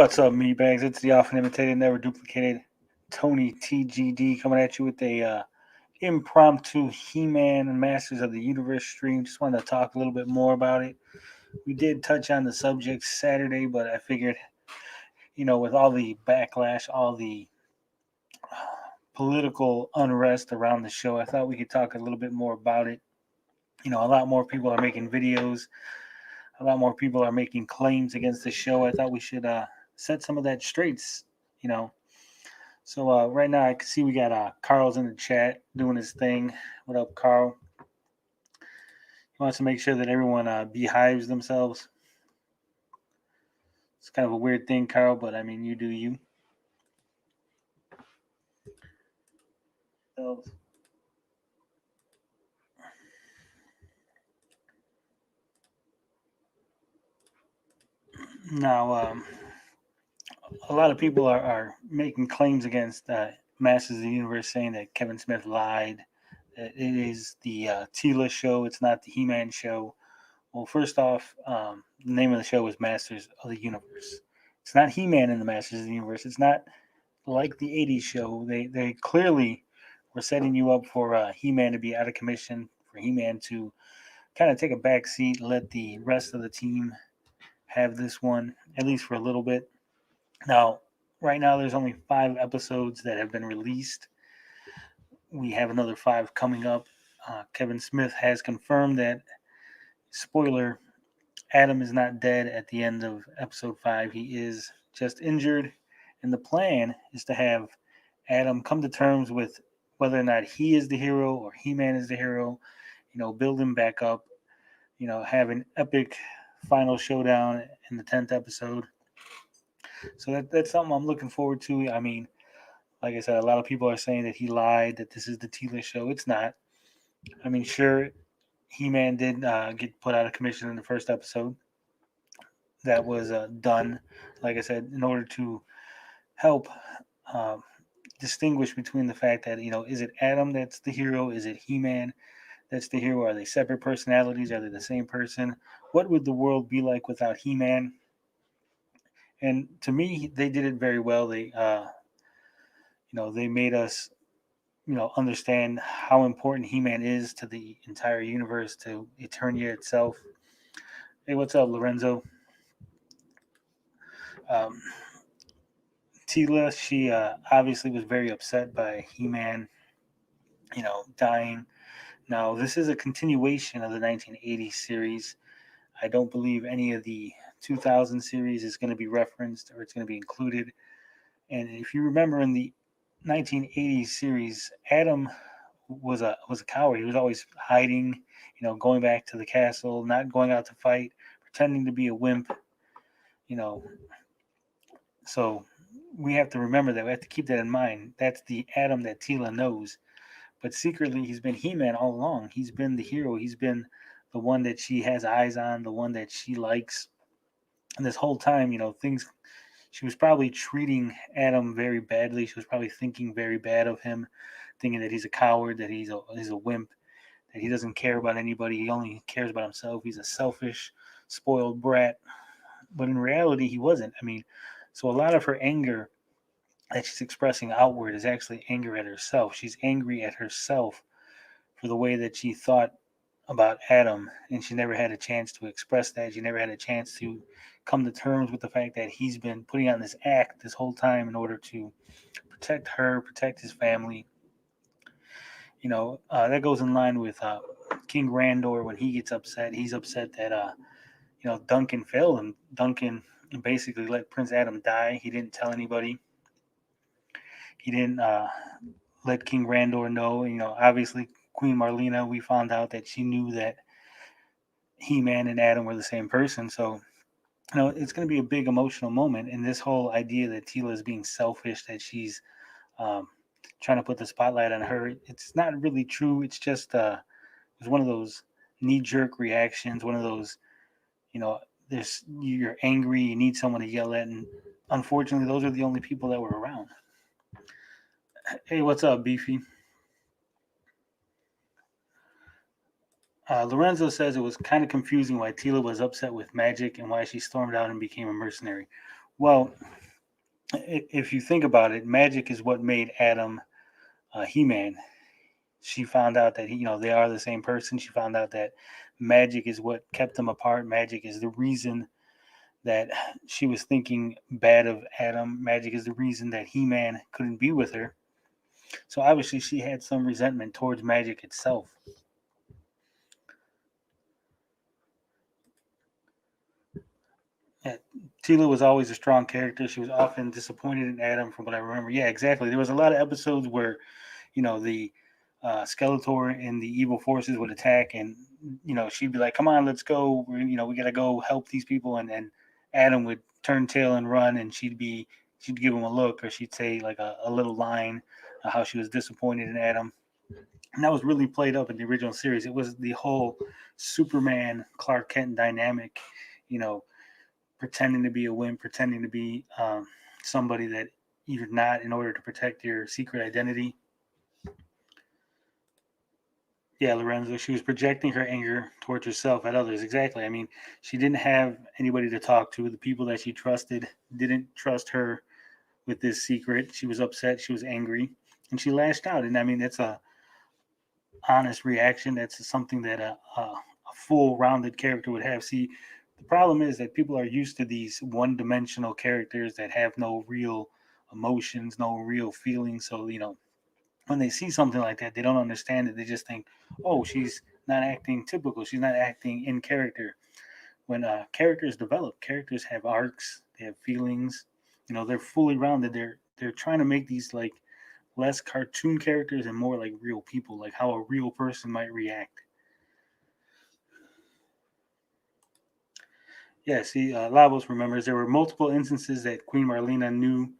What's up, meatbags? It's the often imitated, never duplicated Tony TGD coming at you with a impromptu He-Man and Masters of the Universe stream. Just wanted to talk a little bit more about it. We did touch on the subject Saturday, but I figured, with all the backlash, all the political unrest around the show, I thought we could talk a little bit more about it. A lot more people are making videos. A lot more people are making claims against the show. I thought we should set some of that straight. You know, So right now I can see we got Carl's in the chat doing his thing. What up, Carl? He wants to make sure that everyone beehives themselves. It's kind of a weird thing, Carl, but I mean, you do you. Now, a lot of people are making claims against Masters of the Universe, saying that Kevin Smith lied, that it is the Tila show, it's not the He-Man show. Well, first off, the name of the show is Masters of the Universe. It's not He-Man in the Masters of the Universe. It's not like the 80s show. They clearly were setting you up for He-Man to be out of commission, for He-Man to kind of take a back seat, let the rest of the team have this one, at least for a little bit. Now, right now, there's only 5 episodes that have been released. We have another 5 coming up. Kevin Smith has confirmed that, spoiler, Adam is not dead at the end of episode 5. He is just injured. And the plan is to have Adam come to terms with whether or not he is the hero or He-Man is the hero, build him back up, have an epic final showdown in the 10th episode. So that's something I'm looking forward to. I mean, like I said, a lot of people are saying that he lied, that this is the Tila show. It's not. I mean, sure, He-Man did get put out of commission in the first episode. That was done, like I said, in order to help distinguish between the fact that, is it Adam that's the hero? Is it He-Man that's the hero? Are they separate personalities? Are they the same person? What would the world be like without He-Man? And to me, they did it very well. They made us, understand how important He-Man is to the entire universe, to Eternia itself. Hey, what's up, Lorenzo? Um, Tila, she obviously was very upset by He-Man, dying. Now, this is a continuation of the 1980 series. I don't believe any of the 2000 series is going to be referenced or it's going to be included. And if you remember in the 1980s series, Adam was a coward. He was always hiding, going back to the castle, not going out to fight, pretending to be a wimp, So we have to remember that. We have to keep that in mind. That's the Adam that Tila knows. But secretly, he's been He-Man all along. He's been the hero. He's been the one that she has eyes on, the one that she likes. And this whole time, she was probably treating Adam very badly. She was probably thinking very bad of him, thinking that he's a coward, that he's a wimp, that he doesn't care about anybody. He only cares about himself. He's a selfish, spoiled brat. But in reality, he wasn't. I mean, so a lot of her anger that she's expressing outward is actually anger at herself. She's angry at herself for the way that she thought about Adam, and she never had a chance to express that. She never had a chance to come to terms with the fact that he's been putting on this act this whole time in order to protect her, protect his family. That goes in line with King Randor when he gets upset. He's upset that Duncan failed him. Duncan basically let Prince Adam die. He didn't tell anybody. He didn't let King Randor know. Obviously Queen Marlena, we found out that she knew that He-Man and Adam were the same person. So, it's going to be a big emotional moment. And this whole idea that Tila is being selfish, that she's trying to put the spotlight on her, it's not really true. It's just it's one of those knee-jerk reactions, one of those, you're angry, you need someone to yell at, and unfortunately, those are the only people that were around. Hey, what's up, Beefy? Lorenzo says it was kind of confusing why Tila was upset with magic and why she stormed out and became a mercenary. Well, if you think about it, magic is what made Adam He-Man. She found out that they are the same person. She found out that magic is what kept them apart. Magic is the reason that she was thinking bad of Adam. Magic is the reason that He-Man couldn't be with her. So obviously she had some resentment towards magic itself. Yeah, Tila was always a strong character. She was often disappointed in Adam, from what I remember. Yeah, exactly. There was a lot of episodes where the Skeletor and the evil forces would attack, and she'd be like, "Come on, let's go. We gotta go help these people." And Adam would turn tail and run, and she'd give him a look, or she'd say like a little line, how she was disappointed in Adam. And that was really played up in the original series. It was the whole Superman Clark Kent dynamic, you know, pretending to be a wimp, pretending to be somebody that you're not in order to protect your secret identity. Yeah, Lorenzo, she was projecting her anger towards herself at others. Exactly. I mean, she didn't have anybody to talk to. The people that she trusted didn't trust her with this secret. She was upset. She was angry, and she lashed out. And I mean, that's a honest reaction. That's something that a full rounded character would have. See, the problem is that people are used to these one dimensional characters that have no real emotions, no real feelings. So, when they see something like that, they don't understand it. They just think, oh, she's not acting typical. She's not acting in character. When characters develop, characters have arcs, they have feelings. They're fully rounded. They're trying to make these like less cartoon characters and more like real people, like how a real person might react. Yeah, see, Lavos remembers there were multiple instances that Queen Marlena knew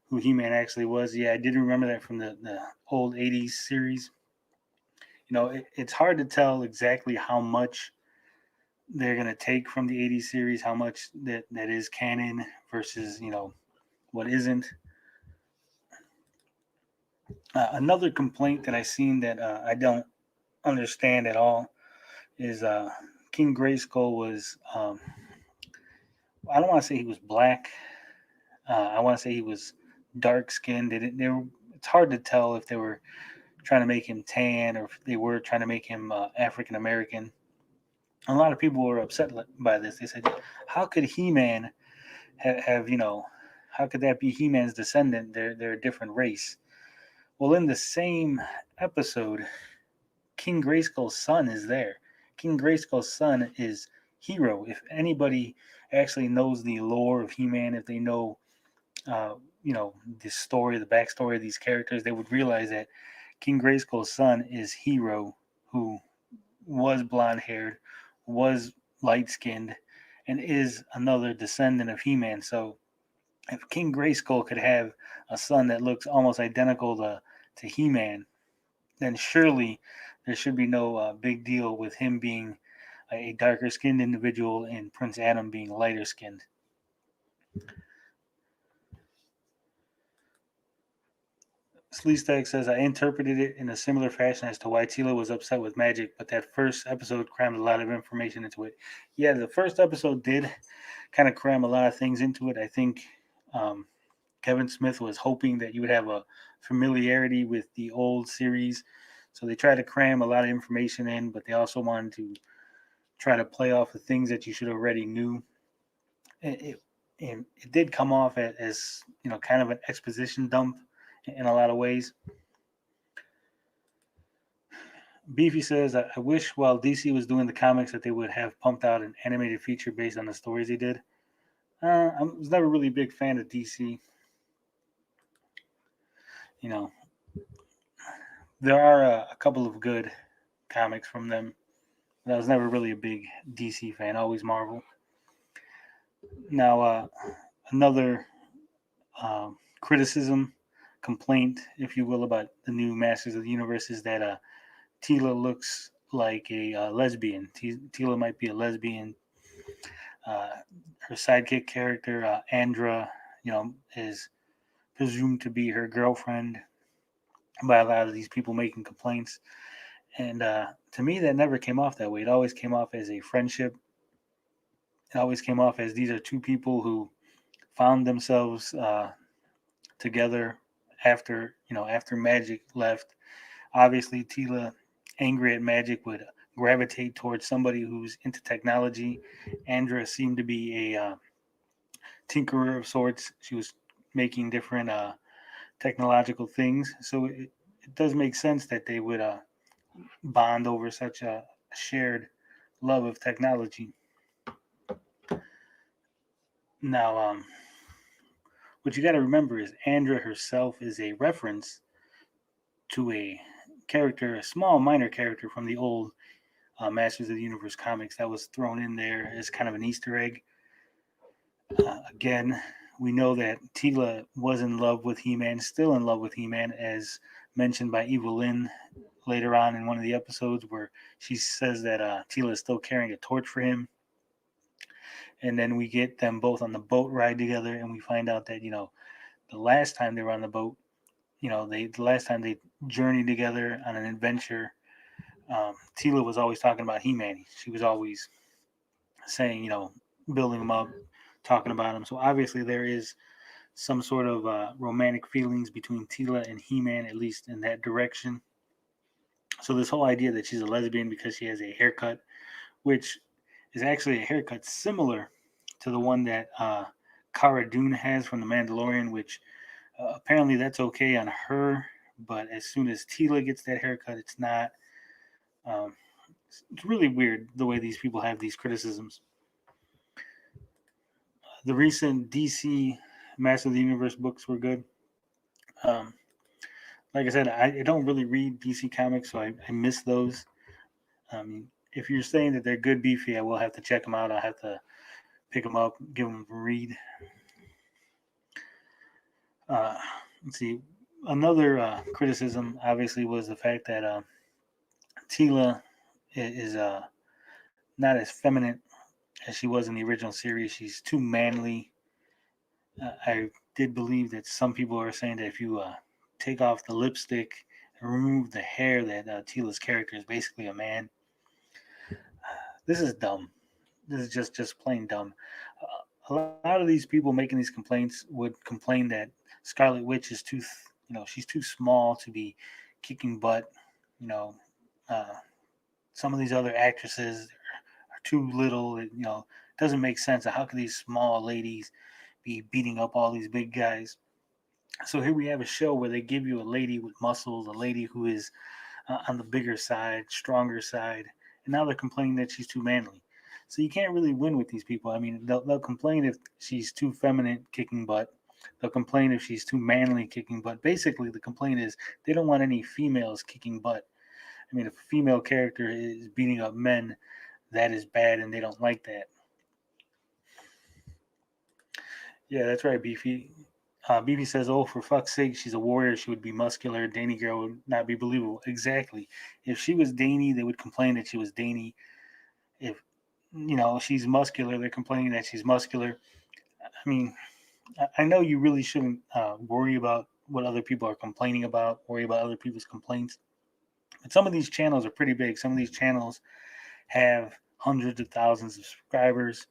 who He-Man actually was. Yeah, I did remember that from the old '80s series. It's hard to tell exactly how much they're going to take from the '80s series, how much that is canon versus what isn't. Another complaint that I seen that I don't understand at all is King Grayskull was I don't want to say he was black. I want to say he was dark skinned. It's hard to tell if they were trying to make him tan or if they were trying to make him African American. A lot of people were upset by this. They said, "How could He-Man have how could that be He-Man's descendant? They're a different race." Well, in the same episode, King Grayskull's son is there. King Grayskull's son is Hero. If anybody actually knows the lore of He-Man, if they know the story, the backstory of these characters, they would realize that King Grayskull's son is Hero, who was blonde haired, was light skinned, and is another descendant of He Man. So if King Grayskull could have a son that looks almost identical to He Man, then surely there should be no big deal with him being a darker skinned individual and Prince Adam being lighter skinned. Sleestack says, I interpreted it in a similar fashion as to why Tila was upset with magic, but that first episode crammed a lot of information into it. Yeah, the first episode did kind of cram a lot of things into it. I think um, Kevin Smith was hoping that you would have a familiarity with the old series. So they tried to cram a lot of information in, but they also wanted to try to play off the things that you should already knew. It did come off as kind of an exposition dump in a lot of ways. Beefy says, I wish while DC was doing the comics that they would have pumped out an animated feature based on the stories they did. I was never really a big fan of DC. You know, there are a couple of good comics from them, but I was never really a big DC fan, always Marvel. Now, another criticism, complaint, if you will, about the new Masters of the Universe is that Tila looks like a lesbian. Tila might be a lesbian. Uh, Her sidekick character, Andra, is presumed to be her girlfriend by a lot of these people making complaints. And to me, that never came off that way. It always came off as a friendship. It always came off as these are two people who found themselves together after Magic left. Obviously, Tila, angry at Magic, would gravitate towards somebody who's into technology. Andra seemed to be a tinkerer of sorts. She was making different technological things, so it does make sense that they would bond over such a shared love of technology. Now, what you got to remember is Andra herself is a reference to a character, a small minor character from the old Masters of the Universe comics that was thrown in there as kind of an Easter egg. Again, we know that Tila was in love with He-Man, still in love with He-Man, as mentioned by Evelyn later on in one of the episodes, where she says that Tila is still carrying a torch for him. And then we get them both on the boat ride together, and we find out that the last time they were on the boat, the last time they journeyed together on an adventure, Tila was always talking about He-Man. She was always saying, building him up, talking about him. So obviously there is some sort of romantic feelings between Tila and He-Man, at least in that direction. So this whole idea that she's a lesbian because she has a haircut, which is actually a haircut similar to the one that Cara Dune has from The Mandalorian, which apparently that's okay on her, but as soon as Tila gets that haircut, it's not. Um, it's really weird the way these people have these criticisms. The recent DC Master of the Universe books were good. Um, like I said, I don't really read DC comics, so I miss those. If you're saying that they're good, beefy, I will have to check them out. I'll have to pick them up, give them a read. Uh, let's see. Another criticism, obviously, was the fact that Tila is not as feminine as she was in the original series. She's too manly. I did believe that some people are saying that if you take off the lipstick and remove the hair, that Tila's character is basically a man. This is dumb. This is just plain dumb. A lot of these people making these complaints would complain that Scarlet Witch is she's too small to be kicking butt. You know, uh, some of these other actresses are too little. It doesn't make sense. How can these small ladies be beating up all these big guys? So here we have a show where they give you a lady with muscles, a lady who is on the bigger side, stronger side, and now they're complaining that she's too manly. So you can't really win with these people. I mean, they'll complain if she's too feminine kicking butt. They'll complain if she's too manly kicking butt. Basically, the complaint is they don't want any females kicking butt. I mean, if a female character is beating up men, that is bad, and they don't like that. Yeah, that's right, Beefy. Beefy says, "Oh, for fuck's sake, she's a warrior. She would be muscular. Danny girl would not be believable." Exactly. If she was Danny, they would complain that she was Danny. If she's muscular, they're complaining that she's muscular. I mean, I know you really shouldn't worry about what other people are complaining about. Worry about other people's complaints. But some of these channels are pretty big. Some of these channels have hundreds of thousands of subscribers.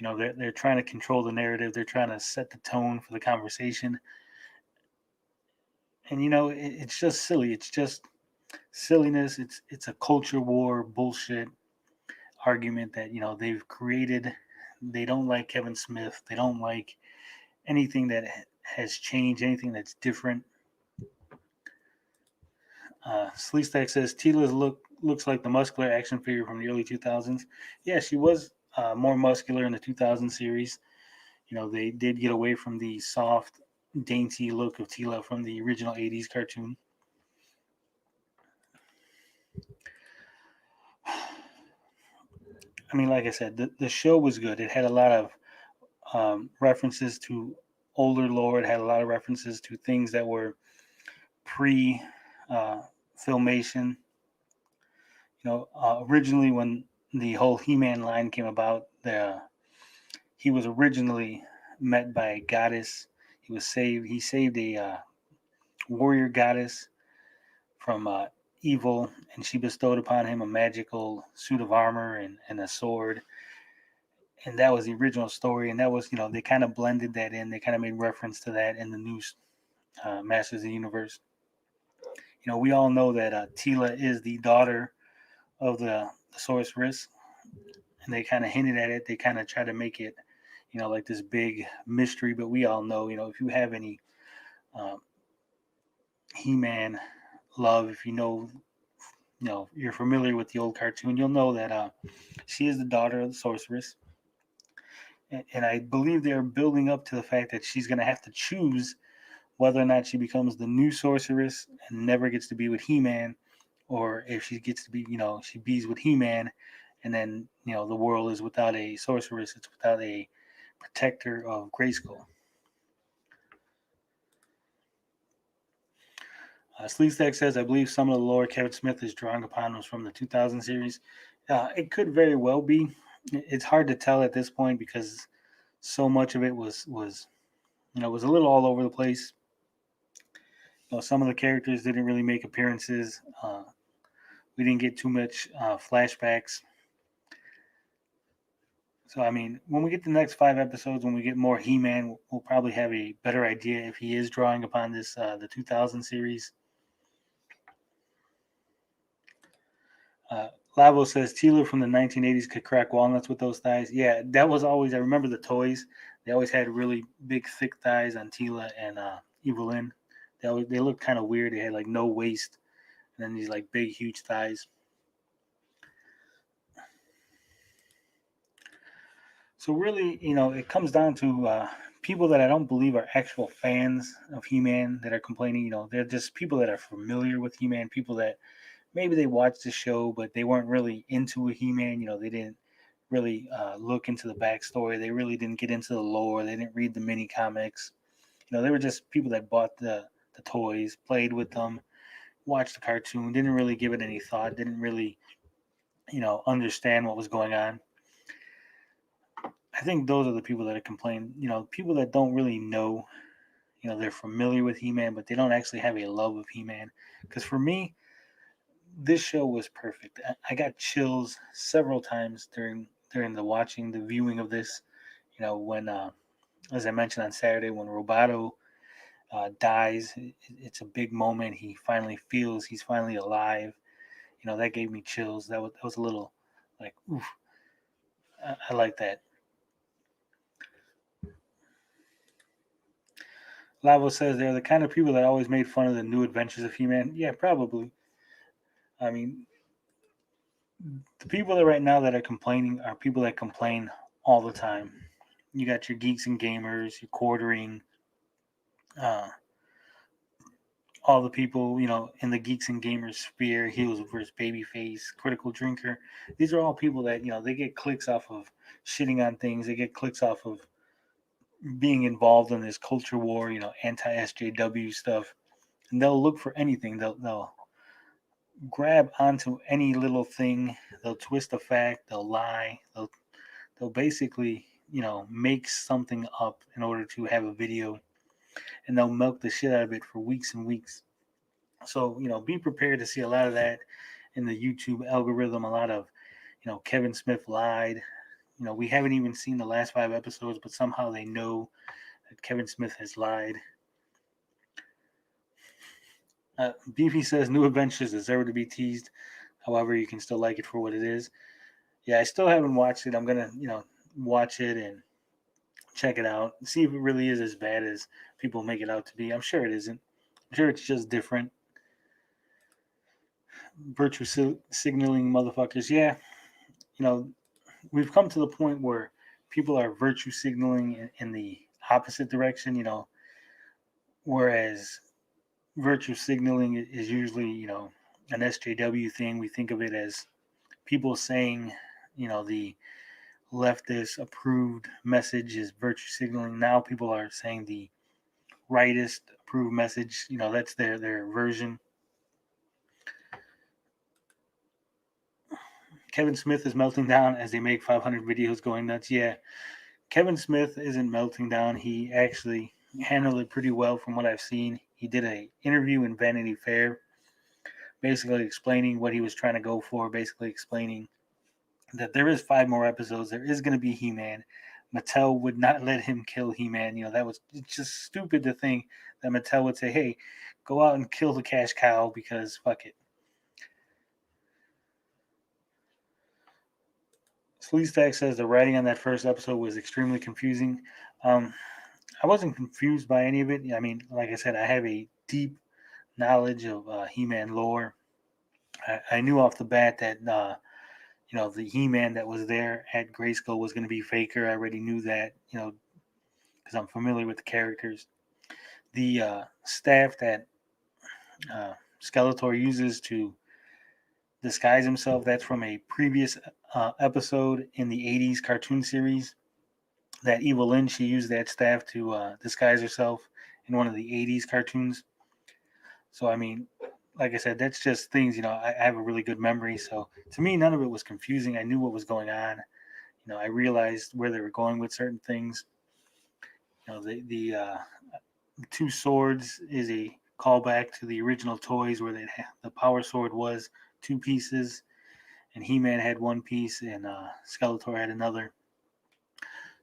They're trying to control the narrative. They're trying to set the tone for the conversation. And it's just silly. It's just silliness. It's a culture war bullshit argument that they've created. They don't like Kevin Smith. They don't like anything that has changed, anything that's different. Sleestack says Tila looks like the muscular action figure from the early 2000s. Yeah, she was more muscular in the 2000 series. They did get away from the soft, dainty look of Tila from the original 80s cartoon. I mean, like I said, the show was good. It had a lot of references to older lore. It had a lot of references to things that were pre filmation. Originally when the whole He-Man line came about, he was originally met by a goddess. He was saved. He saved a warrior goddess from evil, and she bestowed upon him a magical suit of armor and a sword. and that was the original story, and that was, they kind of blended that in. They kind of made reference to that in the new Masters of the Universe. We all know that Tila is the daughter of the sorceress, and they kind of hinted at it. They kind of try to make it, like this big mystery. But we all know, if you have any um, He-Man love, if you're familiar with the old cartoon, you'll know that she is the daughter of the sorceress, and I believe they're building up to the fact that she's going to have to choose whether or not she becomes the new sorceress and never gets to be with He-Man, or if she gets to be, she bees with He-Man, and then the world is without a sorceress, it's without a protector of Grayskull. Sleestack says, I believe some of the lore Kevin Smith is drawing upon was from the 2000 series. It could very well be. It's hard to tell at this point because so much of it was a little all over the place. Some of the characters didn't really make appearances. We didn't get too much flashbacks. So, I mean, when we get the next 5 episodes, when we get more He-Man, we'll probably have a better idea if he is drawing upon this the 2000 series. Lavo says Teeler from the 1980s could crack walnuts with those thighs. Yeah, that was always, I remember the toys. They always had really big, thick thighs on Teela and Evelyn. They looked kind of weird. They had like no waist and then these like big, huge thighs. So really, it comes down to people that I don't believe are actual fans of He-Man that are complaining. They're just people that are familiar with He-Man, people that maybe they watched the show, but they weren't really into a He-Man. They didn't really look into the backstory. They really didn't get into the lore. They didn't read the mini comics. They were just people that bought the toys, played with them, watched the cartoon, didn't really give it any thought, didn't really, understand what was going on. I think those are the people that are complaining. People that don't really know. They're familiar with He-Man, but they don't actually have a love of He-Man. Because for me, this show was perfect. I got chills several times during the viewing of this. When as I mentioned on Saturday, when Roboto dies, it's a big moment. He finally feels he's finally alive. That gave me chills. That was a little like oof. I like that. Lavo says they're the kind of people that always made fun of the new adventures of He-Man. Yeah, probably. I mean, the people that right now that are complaining are people that complain all the time. You got your geeks and gamers, your quartering, uh, all the people, in the geeks and gamers sphere, heels versus babyface, critical drinker. These are all people that, they get clicks off of shitting on things. They get clicks off of being involved in this culture war, anti SJW stuff. And they'll look for anything. They'll grab onto any little thing. They'll twist a fact. They'll lie. They'll basically, make something up in order to have a video, and they'll milk the shit out of it for weeks and weeks. So, be prepared to see a lot of that in the YouTube algorithm. A lot of, Kevin Smith lied. We haven't even seen the last 5 episodes, but somehow they know that Kevin Smith has lied. Beefy says New Adventures deserve to be teased. However, you can still like it for what it is. Yeah, I still haven't watched it. I'm gonna, watch it and check it out, see if it really is as bad as people make it out to be. I'm sure it isn't. I'm sure it's just different. Virtue signaling motherfuckers. Yeah, we've come to the point where people are virtue signaling in the opposite direction. Whereas virtue signaling is usually, an SJW thing. We think of it as people saying, the leftist approved message is virtue signaling. Now people are saying the rightist approved message. That's their version. Kevin Smith is melting down as they make 500 videos going nuts. Yeah, Kevin Smith isn't melting down. He actually handled it pretty well from what I've seen. He did an interview in Vanity Fair, basically explaining what he was trying to go for, basically explaining that there is 5 more episodes. There is going to be He-Man. Mattel would not let him kill He-Man. That was just stupid to think that Mattel would say, "Hey, go out and kill the cash cow because fuck it." Sleestack says the writing on that first episode was extremely confusing. Um, I wasn't confused by any of it. I mean, like I said, I have a deep knowledge of He-Man lore. I knew off the bat that the He-Man that was there at Grayskull was going to be Faker. I already knew that, because I'm familiar with the characters. The staff that Skeletor uses to disguise himself, that's from a previous episode in the 80s cartoon series. That Evil Lynn, she used that staff to disguise herself in one of the 80s cartoons. So, I mean, like I said, that's just things, I have a really good memory. So, to me, none of it was confusing. I knew what was going on. I realized where they were going with certain things. The two swords is a callback to the original toys where the power sword was 2 pieces, and He-Man had 1 piece, and Skeletor had another.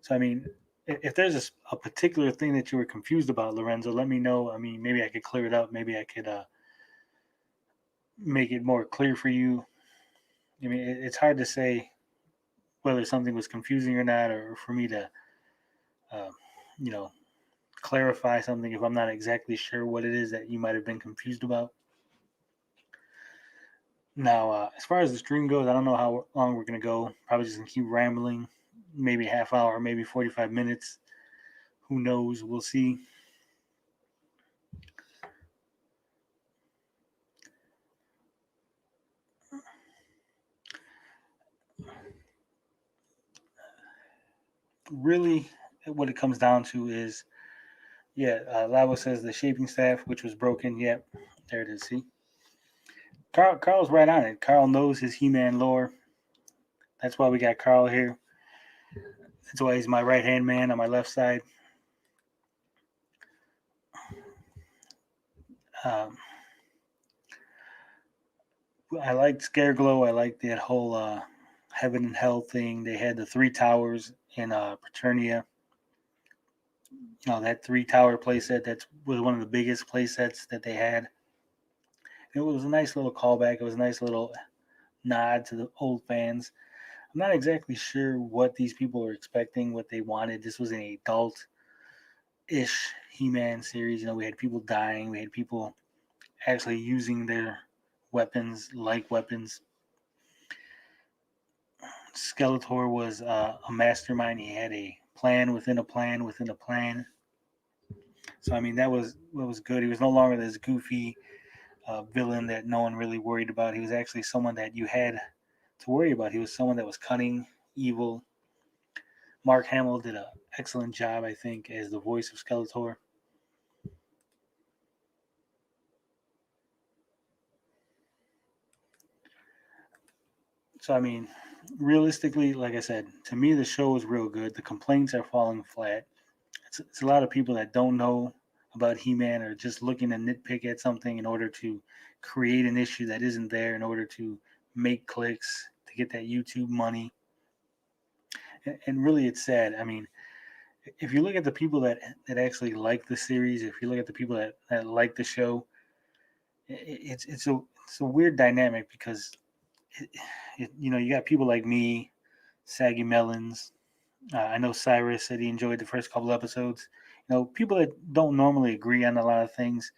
So, I mean, if there's a particular thing that you were confused about, Lorenzo, let me know. I mean, maybe I could clear it up. Maybe I could make it more clear for you. I mean, it's hard to say whether something was confusing or not, or for me to, uh, you know, clarify something if I'm not exactly sure what it is that you might have been confused about. Now, as far as the stream goes, I don't know how long we're going to go. Probably just going to keep rambling. Maybe a half hour, maybe 45 minutes. Who knows? We'll see. Really, what it comes down to is, yeah, Lavo says the shaping staff, which was broken. Yep, there it is. See? Carl's right on it. Carl knows his He-Man lore. That's why we got Carl here. That's why he's my right-hand man on my left side. Um, I liked Scareglow. I liked that whole heaven and hell thing. They had the 3 towers in Paternia. That 3 tower playset, that was one of the biggest playsets that they had. It was a nice little callback. It was a nice little nod to the old fans. I'm not exactly sure what these people were expecting, what they wanted. This was an adult-ish He-Man series. We had people dying. We had people actually using their weapons like weapons. Skeletor was a mastermind. He had a plan within a plan within a plan. So I mean, that was what was good. He was no longer this goofy villain that no one really worried about. He was actually someone that you had to worry about. He was someone that was cunning, evil. Mark Hamill did an excellent job, I think, as the voice of Skeletor. So I mean, realistically, like I said, to me the show is real good. The complaints are falling flat. It's a lot of people that don't know about He-Man or just looking to nitpick at something in order to create an issue that isn't there in order to make clicks to get that YouTube money. And really, it's sad. I mean, if you look at the people that actually like the series, if you look at the people that like the show, it's a weird dynamic because you got people like me, Saggy Melons. I know Cyrus said he enjoyed the first couple episodes. People that don't normally agree on a lot of things,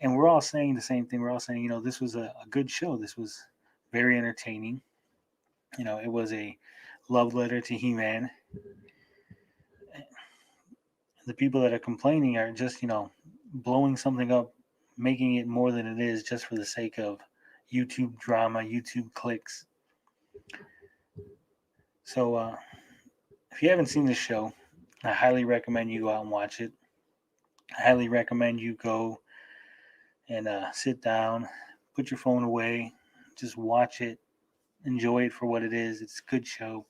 and we're all saying the same thing. We're all saying, this was a good show. This was very entertaining. It was a love letter to He-Man. The people that are complaining are just, blowing something up, making it more than it is just for the sake of YouTube drama, YouTube clicks. So, if you haven't seen this show, I highly recommend you go out and watch it. I highly recommend you go and sit down, put your phone away, just watch it, enjoy it for what it is. It's a good show.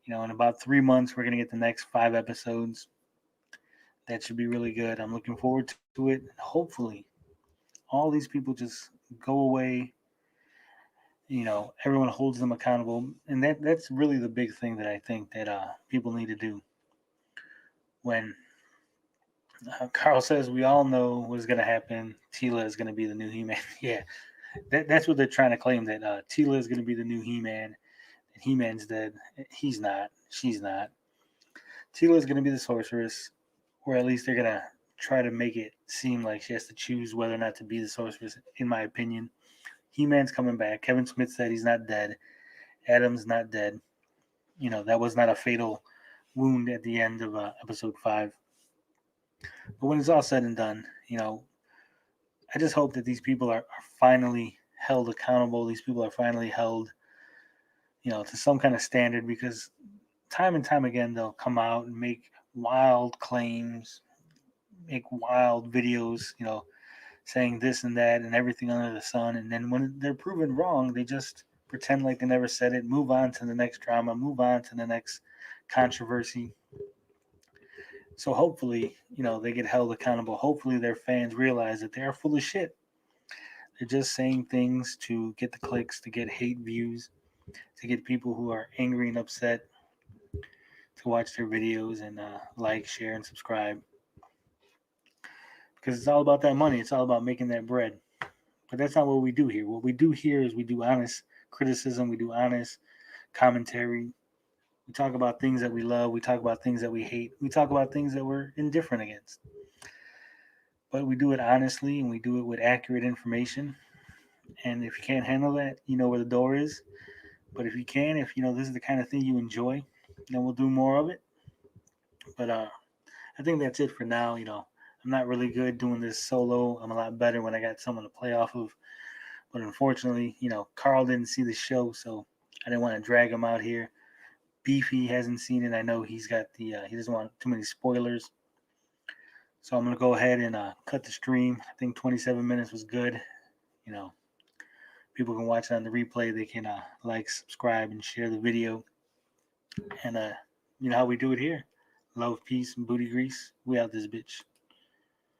In about 3 months, we're going to get the next 5 episodes. That should be really good. I'm looking forward to it. Hopefully, all these people just go away Everyone holds them accountable, and that's really the big thing that I think that people need to do. When Carl says we all know what's going to happen, Tila is going to be the new He-Man. Yeah, that's what they're trying to claim, that Tila is going to be the new He-Man, and He-Man's dead. He's not. She's not. Tila is going to be the sorceress, or at least they're going to try to make it seem like she has to choose whether or not to be the sorceress, in my opinion. He-Man's coming back. Kevin Smith said he's not dead. Adam's not dead. That was not a fatal wound at the end of episode 5. But when it's all said and done, I just hope that these people are finally held accountable. These people are finally held, to some kind of standard, because time and time again they'll come out and make wild claims, make wild videos, saying this and that and everything under the sun. And then when they're proven wrong, they just pretend like they never said it, move on to the next drama, move on to the next controversy. So hopefully, they get held accountable. Hopefully their fans realize that they are full of shit. They're just saying things to get the clicks, to get hate views, to get people who are angry and upset to watch their videos and like, share, and subscribe. Because it's all about that money. It's all about making that bread. But that's not what we do here. What we do here is we do honest criticism. We do honest commentary. We talk about things that we love. We talk about things that we hate. We talk about things that we're indifferent against. But we do it honestly, and we do it with accurate information. And if you can't handle that, you know where the door is. But if you can, if this is the kind of thing you enjoy, then we'll do more of it. But I think that's it for now. I'm not really good doing this solo. I'm a lot better when I got someone to play off of. But unfortunately, Carl didn't see the show, so I didn't want to drag him out here. Beefy hasn't seen it. I know he's got he doesn't want too many spoilers. So I'm going to go ahead and cut the stream. I think 27 minutes was good. People can watch it on the replay. They can like, subscribe, and share the video. And you know how we do it here. Love, peace, and booty grease. We out this bitch.